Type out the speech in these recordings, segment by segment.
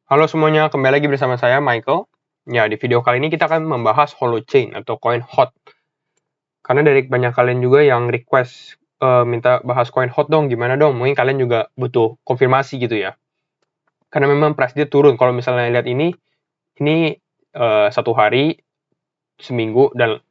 Halo semuanya, kembali lagi bersama saya Michael. Ya, di video kali ini kita akan membahas Holochain atau koin hot. Karena dari banyak kalian juga yang request minta bahas koin hot dong, gimana dong? Mungkin kalian juga butuh konfirmasi gitu ya. Karena memang price dia turun. Kalau misalnya lihat ini satu hari, seminggu dan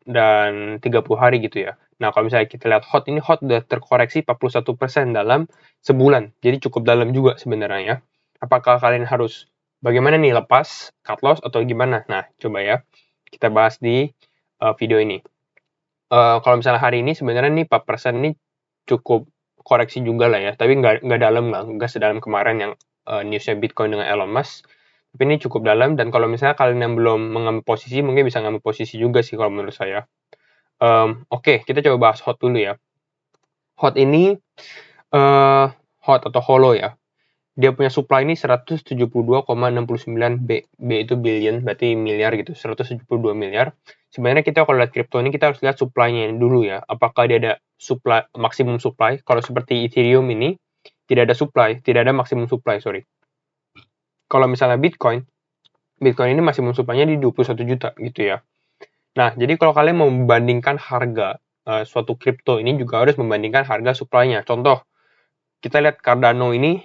30 hari gitu ya. Nah, kalau misalnya kita lihat hot, ini hot udah terkoreksi 41% dalam sebulan. Jadi cukup dalam juga sebenarnya ya. Apakah kalian harus bagaimana nih, lepas, cut loss, atau gimana? Nah, coba ya kita bahas di video ini. Kalau misalnya hari ini sebenarnya nih 4% ini cukup koreksi juga lah ya, tapi nggak dalam lah, nggak sedalam kemarin yang newsnya Bitcoin dengan Elon Musk. Tapi ini cukup dalam, dan kalau misalnya kalian yang belum mengambil posisi, mungkin bisa ngambil posisi juga sih kalau menurut saya. Oke, kita coba bahas hot dulu ya. Hot ini hot atau hollow ya. Dia punya supply ini 172,69 B. B itu billion, berarti miliar gitu. 172 miliar. Sebenarnya kita kalau lihat kripto ini kita harus lihat supply-nya dulu ya. Apakah dia ada supply maksimum supply? Kalau seperti Ethereum ini tidak ada supply, tidak ada maksimum supply, sorry. Kalau misalnya Bitcoin ini maksimum supply-nya di 21 juta gitu ya. Nah, jadi kalau kalian mau membandingkan harga suatu kripto ini juga harus membandingkan harga supply-nya. Contoh, kita lihat Cardano ini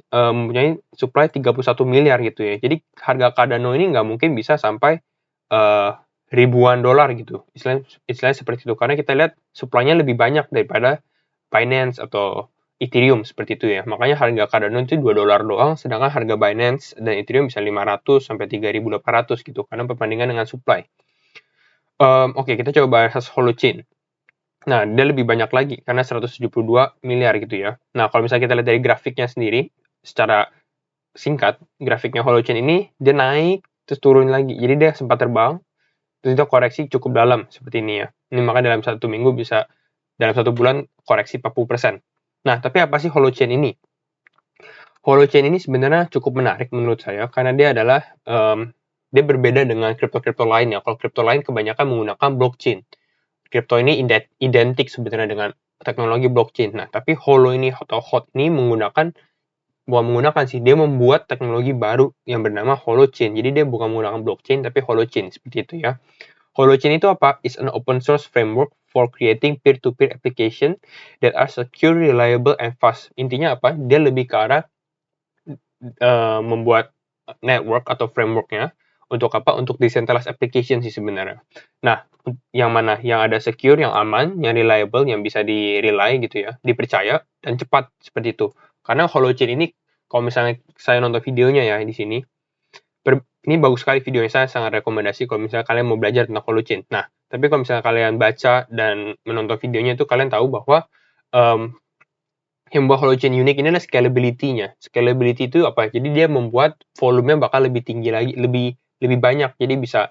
mempunyai supply 31 miliar gitu ya. Jadi harga Cardano ini nggak mungkin bisa sampai ribuan dolar gitu. Istilahnya seperti itu. Karena kita lihat supply-nya lebih banyak daripada Binance atau Ethereum seperti itu ya. Makanya harga Cardano itu 2 dolar doang, sedangkan harga Binance dan Ethereum bisa 500 sampai 3.800 gitu. Karena perbandingan dengan supply. Oke, kita coba bahas Holochain. Nah, dia lebih banyak lagi karena 172 miliar gitu ya. Nah, kalau misalnya kita lihat dari grafiknya sendiri, secara singkat, grafiknya Holochain ini dia naik terus turun lagi. Jadi dia sempat terbang, terus dia koreksi cukup dalam seperti ini ya. Ini makanya dalam satu minggu bisa, dalam satu bulan koreksi 40%. Nah, tapi apa sih Holochain ini? Holochain ini sebenarnya cukup menarik menurut saya karena dia adalah dia berbeda dengan kripto-kripto lain ya. Kalau kripto lain kebanyakan menggunakan blockchain. Kripto ini identik sebenarnya dengan teknologi blockchain. Nah, tapi Holo ini atau Hot ini bukan menggunakan sih, dia membuat teknologi baru yang bernama Holochain. Jadi dia bukan menggunakan blockchain tapi Holochain seperti itu ya. Holochain itu apa? Is an open source framework for creating peer-to-peer application that are secure, reliable, and fast. Intinya apa? Dia lebih ke arah membuat network atau frameworknya untuk apa? Untuk decentralized application sih sebenarnya. Nah, yang mana? Yang ada secure, yang aman, yang reliable, yang bisa di-rely gitu ya, dipercaya, dan cepat seperti itu. Karena Holochain ini, kalau misalnya saya nonton videonya ya di sini, ini bagus sekali videonya, saya sangat rekomendasi kalau misalnya kalian mau belajar tentang Holochain. Nah, tapi kalau misalnya kalian baca dan menonton videonya itu kalian tahu bahwa um, yang membuat Holochain unik ini adalah scalability-nya. Scalability itu apa? Jadi dia membuat volumenya bakal lebih tinggi lagi, lebih banyak. Jadi bisa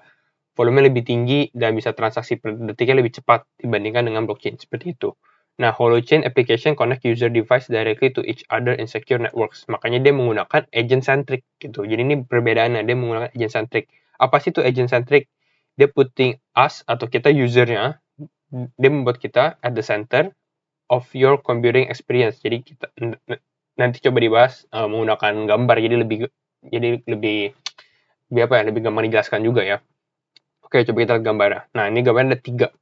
volumenya lebih tinggi dan bisa transaksi per detiknya lebih cepat dibandingkan dengan blockchain seperti itu. Nah, Holochain application connect user device directly to each other in secure networks. Makanya dia menggunakan agent centric gitu. Jadi ini perbedaannya, dia menggunakan agent centric. Apa sih itu agent centric? Dia putting us atau kita usernya, dia membuat kita at the center of your computing experience. Jadi kita nanti coba dibahas menggunakan gambar, jadi lebih apa ya, lebih gampang dijelaskan juga ya. Oke, coba kita lihat gambarnya. Nah, ini gambarnya ada 3.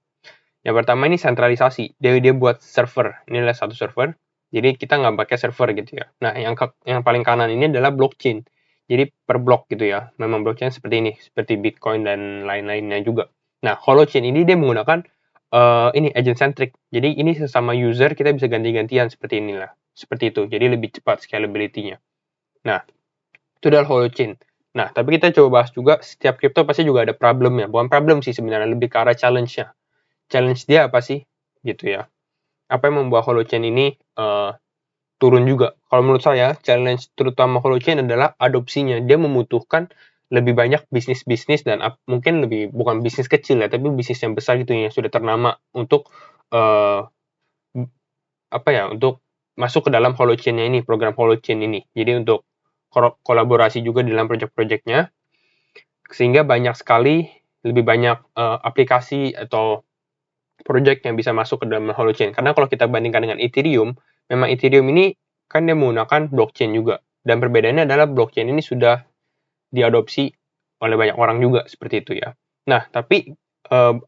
Yang pertama ini sentralisasi. Dia buat server. Ini adalah satu server. Jadi kita nggak pakai server gitu ya. Nah, yang paling kanan ini adalah blockchain. Jadi per blok gitu ya. Memang blockchain seperti ini, seperti Bitcoin dan lain-lainnya juga. Nah, Holochain ini dia menggunakan ini agent centric. Jadi ini sesama user kita bisa ganti-gantian seperti inilah. Seperti itu. Jadi lebih cepat scalability-nya. Nah, itu adalah Holochain. Nah, tapi kita coba bahas juga setiap crypto pasti juga ada problemnya. Bukan problem sih sebenarnya, lebih ke arah challenge-nya. Challenge dia apa sih? Gitu ya. Apa yang membuat Holochain ini turun juga? Kalau menurut saya, challenge terutama Holochain adalah adopsinya. Dia membutuhkan lebih banyak bisnis-bisnis dan mungkin lebih bukan bisnis kecil ya, tapi bisnis yang besar gitu yang sudah ternama untuk apa ya, untuk masuk ke dalam Holochain-nya ini, program Holochain ini. Jadi untuk kolaborasi juga dalam project-projectnya, sehingga banyak sekali lebih banyak aplikasi atau project yang bisa masuk ke dalam Holochain. Karena kalau kita bandingkan dengan Ethereum, memang Ethereum ini kan dia menggunakan blockchain juga. Dan perbedaannya adalah blockchain ini sudah diadopsi oleh banyak orang juga seperti itu ya. Nah, tapi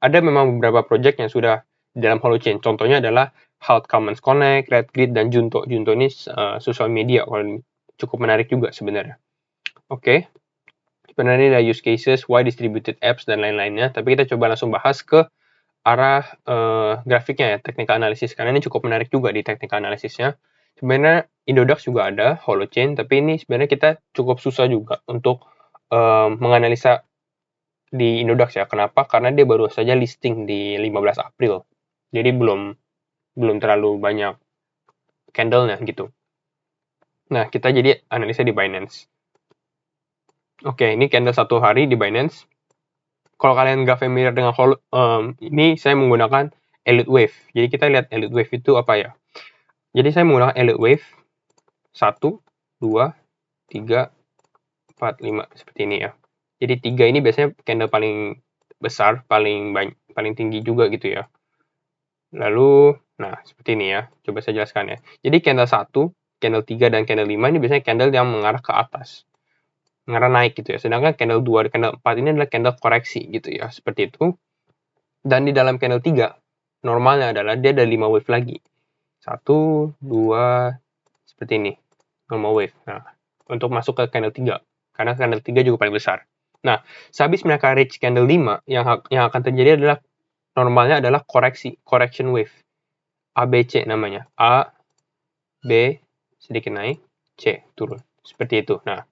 ada memang beberapa project yang sudah di dalam Holochain. Contohnya adalah Hot Commons Connect, RedGrid, dan Junto. Junto ini sosial media, cukup menarik juga sebenarnya. Oke. Sebenarnya ini ada use cases, why distributed apps, dan lain-lainnya. Tapi kita coba langsung bahas ke arah grafiknya ya, technical analysis. Karena ini cukup menarik juga di technical analysisnya. Sebenarnya Indodax juga ada, Holochain, tapi ini sebenarnya kita cukup susah juga untuk menganalisa di Indodax ya. Kenapa? Karena dia baru saja listing di 15 April. Jadi belum terlalu banyak candle-nya gitu. Nah, kita jadi analisa di Binance. Oke, ini candle 1 hari di Binance. Kalau kalian nggak familiar dengan ini saya menggunakan Elliott Wave. Jadi kita lihat Elliott Wave itu apa ya. Jadi saya menggunakan Elliott Wave 1, 2, 3, 4, 5 seperti ini ya. Jadi 3 ini biasanya candle paling besar, paling tinggi juga gitu ya. Lalu, nah seperti ini ya. Coba saya jelaskan ya. Jadi candle 1, candle 3, dan candle 5 ini biasanya candle yang mengarah ke atas. Mengarah naik gitu ya. Sedangkan candle 2 dan candle 4 ini adalah candle koreksi gitu ya. Seperti itu. Dan di dalam candle 3, normalnya adalah dia ada 5 wave lagi. 1, 2, seperti ini. Normal wave. Nah, untuk masuk ke candle 3. Karena candle 3 juga paling besar. Nah, sehabis mereka reach candle 5, yang akan terjadi adalah normalnya adalah koreksi. Correction wave. ABC namanya. A, B, sedikit naik, C, turun. Seperti itu. Nah,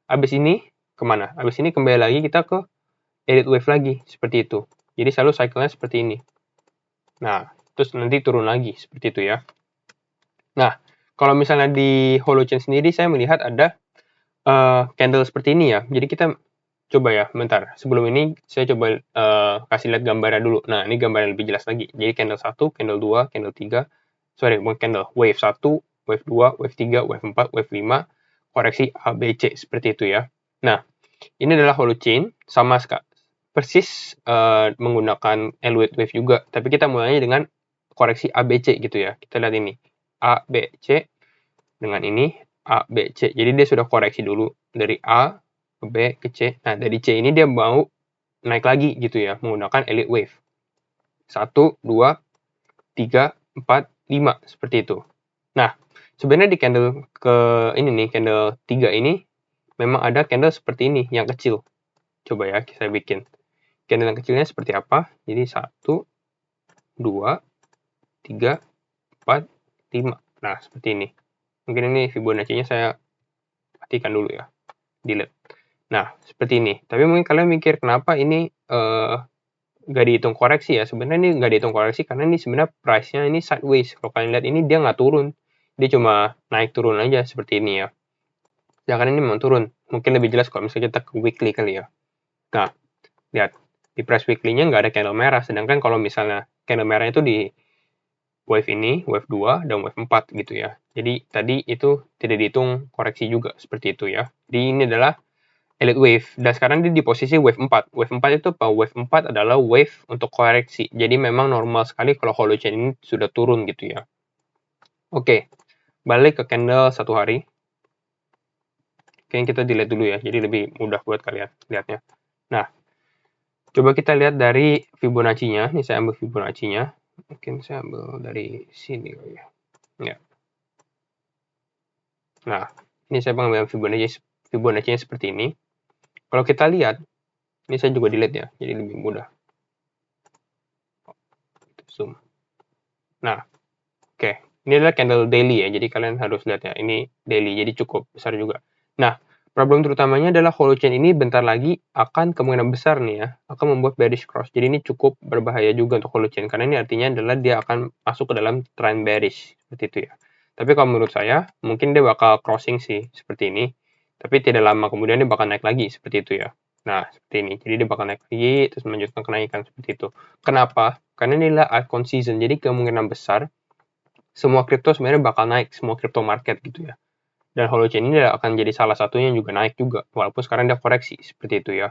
habis ini kemana? Habis ini kembali lagi kita ke Elliott wave lagi. Seperti itu. Jadi selalu cycle-nya seperti ini. Nah, terus nanti turun lagi. Seperti itu ya. Nah, kalau misalnya di Holochain sendiri saya melihat ada candle seperti ini ya. Jadi kita coba ya, bentar. Sebelum ini saya coba kasih lihat gambarnya dulu. Nah, ini gambarnya lebih jelas lagi. Jadi candle 1, candle 2, candle 3. Sorry, bukan candle. Wave 1, wave 2, wave 3, wave 4, wave 5. Koreksi A, B, C. Seperti itu ya. Nah, ini adalah Holochain. Sama persis menggunakan Elliott wave juga. Tapi kita mulainya dengan koreksi A, B, C gitu ya. Kita lihat ini. A, B, C. Dengan ini A, B, C. Jadi dia sudah koreksi dulu dari A ke B ke C. Nah, dari C ini dia mau naik lagi gitu ya, menggunakan Elliott wave. 1, 2, 3, 4, 5 seperti itu. Nah, sebenarnya di candle ke ini nih, candle 3 ini memang ada candle seperti ini yang kecil. Coba ya saya bikin. Candle yang kecilnya seperti apa? Jadi 1, 2, 3, 4, 5. Nah, seperti ini. Mungkin ini Fibonacci-nya saya matikan dulu ya. Delete. Nah, seperti ini. Tapi mungkin kalian mikir kenapa ini nggak dihitung koreksi ya. Sebenarnya ini nggak dihitung koreksi karena ini sebenarnya price-nya ini sideways. Kalau kalian lihat ini dia nggak turun. Dia cuma naik turun aja seperti ini ya. Sedangkan ini memang turun. Mungkin lebih jelas kalau misalnya kita ke weekly kali ya. Nah, lihat. Di price weekly-nya nggak ada candle merah. Sedangkan kalau misalnya candle merah itu di wave ini, wave 2, dan wave 4 gitu ya. Jadi tadi itu tidak dihitung koreksi juga seperti itu ya. Jadi ini adalah Elliott wave. Dan sekarang dia di posisi wave 4. Wave 4 itu apa? Wave 4 adalah wave untuk koreksi. Jadi memang normal sekali kalau Holochain ini sudah turun gitu ya. Oke, balik ke candle 1 hari. Oke, kita delete dulu ya. Jadi lebih mudah buat kalian lihatnya. Nah, coba kita lihat dari Fibonacci-nya. Ini saya ambil Fibonacci-nya. Mungkin saya ambil dari sini kali ya. Ya. Nah, ini saya mengambil Fibonacci-nya seperti ini. Kalau kita lihat, ini saya juga delete ya, jadi lebih mudah. Zoom. Nah, oke. Ini adalah candle daily ya, jadi kalian harus lihat ya, ini daily, jadi cukup besar juga. Nah, problem terutamanya adalah Holochain ini bentar lagi akan kemungkinan besar nih ya, akan membuat bearish cross. Jadi ini cukup berbahaya juga untuk Holochain, karena ini artinya adalah dia akan masuk ke dalam trend bearish, seperti itu ya. Tapi kalau menurut saya, mungkin dia bakal crossing sih, seperti ini. Tapi tidak lama kemudian dia bakal naik lagi, seperti itu ya. Nah, seperti ini. Jadi dia bakal naik lagi, terus melanjutkan kenaikan seperti itu. Kenapa? Karena inilah altcoin season, jadi kemungkinan besar semua kripto sebenarnya bakal naik, semua kripto market gitu ya. Dan Holochain ini akan jadi salah satunya yang juga naik juga, walaupun sekarang dia koreksi, seperti itu ya.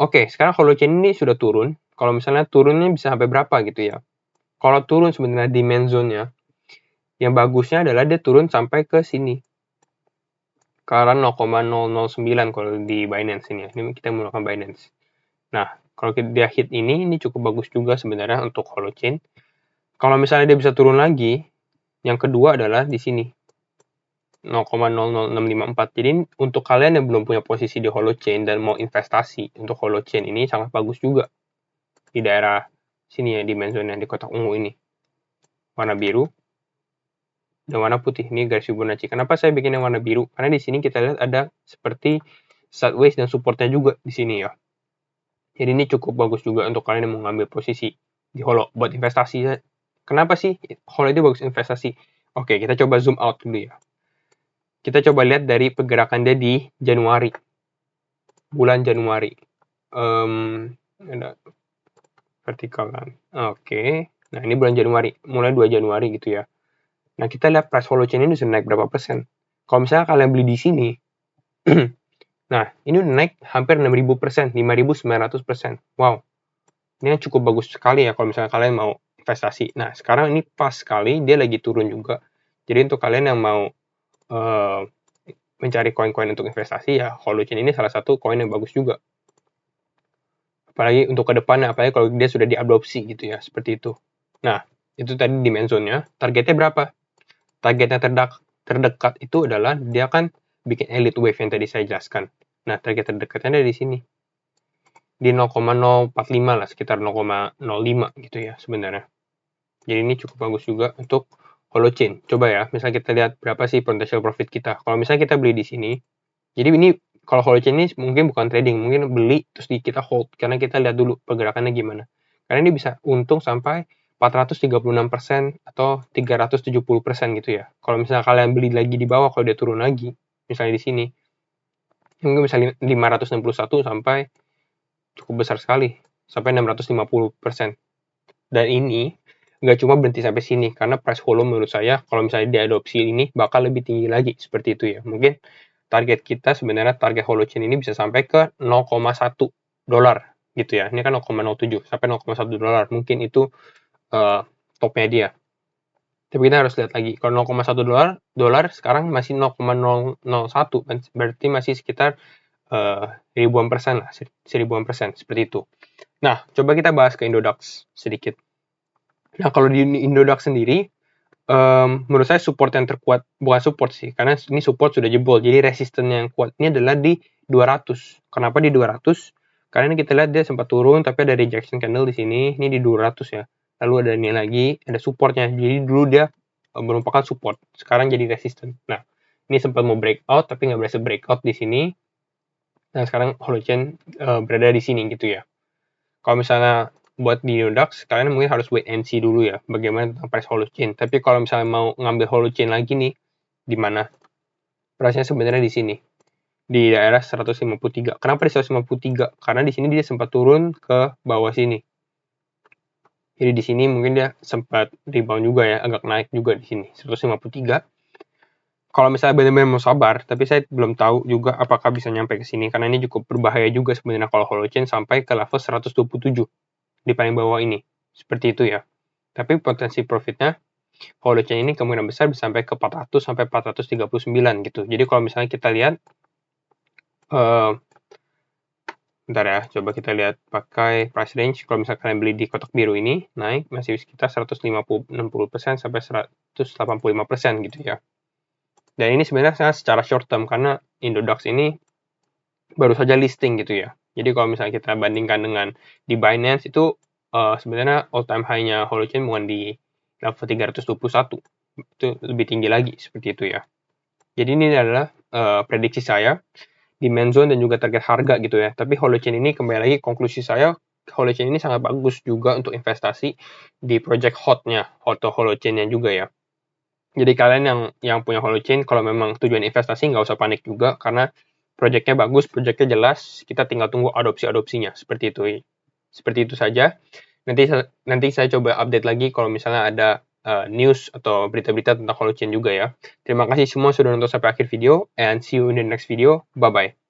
Oke, sekarang Holochain ini sudah turun. Kalau misalnya turunnya bisa sampai berapa gitu ya. Kalau turun sebenarnya demand zone-nya, yang bagusnya adalah dia turun sampai ke sini. sekarang 0,009 kalau di Binance ini ya. Ini kita menggunakan Binance. Nah, kalau dia hit ini cukup bagus juga sebenarnya untuk holochain. Kalau misalnya dia bisa turun lagi, yang kedua adalah di sini 0,00654. Jadi untuk kalian yang belum punya posisi di holochain dan mau investasi untuk holochain ini sangat bagus juga di daerah sini ya, di main zone yang di kotak ungu ini. Warna biru dan warna putih. Ini garis Fibonacci. Kenapa saya bikin yang warna biru? Karena di sini kita lihat ada seperti sideways dan supportnya juga di sini ya. Jadi ini cukup bagus juga untuk kalian yang mau ngambil posisi di holo buat investasi. Kenapa sih holo itu bagus investasi? Oke, kita coba zoom out dulu ya. Kita coba lihat dari pergerakan dia di Januari. Bulan Januari. Ada vertikal kan. Oke. Nah, ini bulan Januari. Mulai 2 Januari gitu ya. Nah, kita lihat price holochain ini sudah naik berapa persen. Kalau misalnya kalian beli di sini, nah, ini udah naik hampir 6.000%, 5.900%. Wow. Ini cukup bagus sekali ya kalau misalnya kalian mau investasi. Nah, sekarang ini pas sekali, dia lagi turun juga. Jadi untuk kalian yang mau mencari koin-koin untuk investasi, ya holochain ini salah satu koin yang bagus juga. Apalagi untuk ke depannya, apalagi kalau dia sudah diadopsi gitu ya, seperti itu. Nah, itu tadi di main zone-nya. Targetnya berapa? Targetnya terdekat itu adalah dia kan bikin elite wave yang tadi saya jelaskan. Nah, target terdekatnya ada di sini. Di 0,045 lah, sekitar 0,05 gitu ya sebenarnya. Jadi ini cukup bagus juga untuk holochain. Coba ya, misalnya kita lihat berapa sih potential profit kita. Kalau misalnya kita beli di sini, jadi ini kalau holochain ini mungkin bukan trading, mungkin beli terus kita hold karena kita lihat dulu pergerakannya gimana. Karena ini bisa untung sampai 436% atau 370% gitu ya. Kalau misalnya kalian beli lagi di bawah, kalau dia turun lagi, misalnya di sini, mungkin bisa 561 sampai cukup besar sekali, sampai 650%. Dan ini nggak cuma berhenti sampai sini, karena price follow menurut saya, kalau misalnya diadopsi ini, bakal lebih tinggi lagi, seperti itu ya. Mungkin target kita sebenarnya, target holochain ini bisa sampai ke 0,1 dolar gitu ya. Ini kan 0,07 sampai 0,1 dolar. Mungkin itu topnya dia. Tapi kita harus lihat lagi. Kalau 0,1 dolar sekarang masih 0,001, berarti masih sekitar ribuan persen lah, 1000% seperti itu. Nah, coba kita bahas ke Indodax sedikit. Nah, kalau di Indodax sendiri, menurut saya support yang terkuat, bukan support sih, karena ini support sudah jebol, jadi resisten yang kuat ini adalah di 200. Kenapa di 200? Karena ini kita lihat dia sempat turun, tapi ada rejection candle di sini, ini di 200 ya. Lalu ada ini lagi, ada supportnya. Jadi dulu dia merupakan support, sekarang jadi resisten. Nah, ini sempat mau breakout, tapi nggak berhasil breakout di sini. Nah, sekarang holochain berada di sini gitu ya. Kalau misalnya buat di Indodax, kalian mungkin harus wait and see dulu ya, bagaimana tentang price holochain. Tapi kalau misalnya mau ngambil holochain lagi nih, di mana? Price-nya sebenarnya di sini, di daerah 153. Kenapa di 153? Karena di sini dia sempat turun ke bawah sini. Jadi di sini mungkin dia sempat rebound juga ya, agak naik juga di sini, 153. Kalau misalnya benar-benar mau sabar, tapi saya belum tahu juga apakah bisa nyampe ke sini, karena ini cukup berbahaya juga sebenarnya kalau holochain sampai ke level 127 di paling bawah ini. Seperti itu ya. Tapi potensi profitnya holochain ini kemungkinan besar bisa sampai ke 400 sampai 439 gitu. Jadi kalau misalnya kita lihat bentar ya, coba kita lihat pakai price range. Kalau misalnya kalian beli di kotak biru ini, naik masih sekitar 150-60% sampai 185% gitu ya. Dan ini sebenarnya secara short term, karena Indodax ini baru saja listing gitu ya. Jadi kalau misalnya kita bandingkan dengan di Binance itu sebenarnya all time high-nya holochain bukan di level 321. Itu lebih tinggi lagi seperti itu ya. Jadi ini adalah prediksi saya di main zone dan juga target harga gitu ya. Tapi holochain ini kembali lagi konklusi saya, holochain ini sangat bagus juga untuk investasi di project hotnya atau holochainnya juga ya. Jadi kalian yang punya holochain, kalau memang tujuan investasi nggak usah panik juga, karena projectnya bagus, projectnya jelas, kita tinggal tunggu adopsi-adopsinya, seperti itu. Seperti itu saja. Nanti saya coba update lagi kalau misalnya ada news atau berita-berita tentang holochain juga ya. Terima kasih semua sudah nonton sampai akhir video, and see you in the next video. Bye-bye.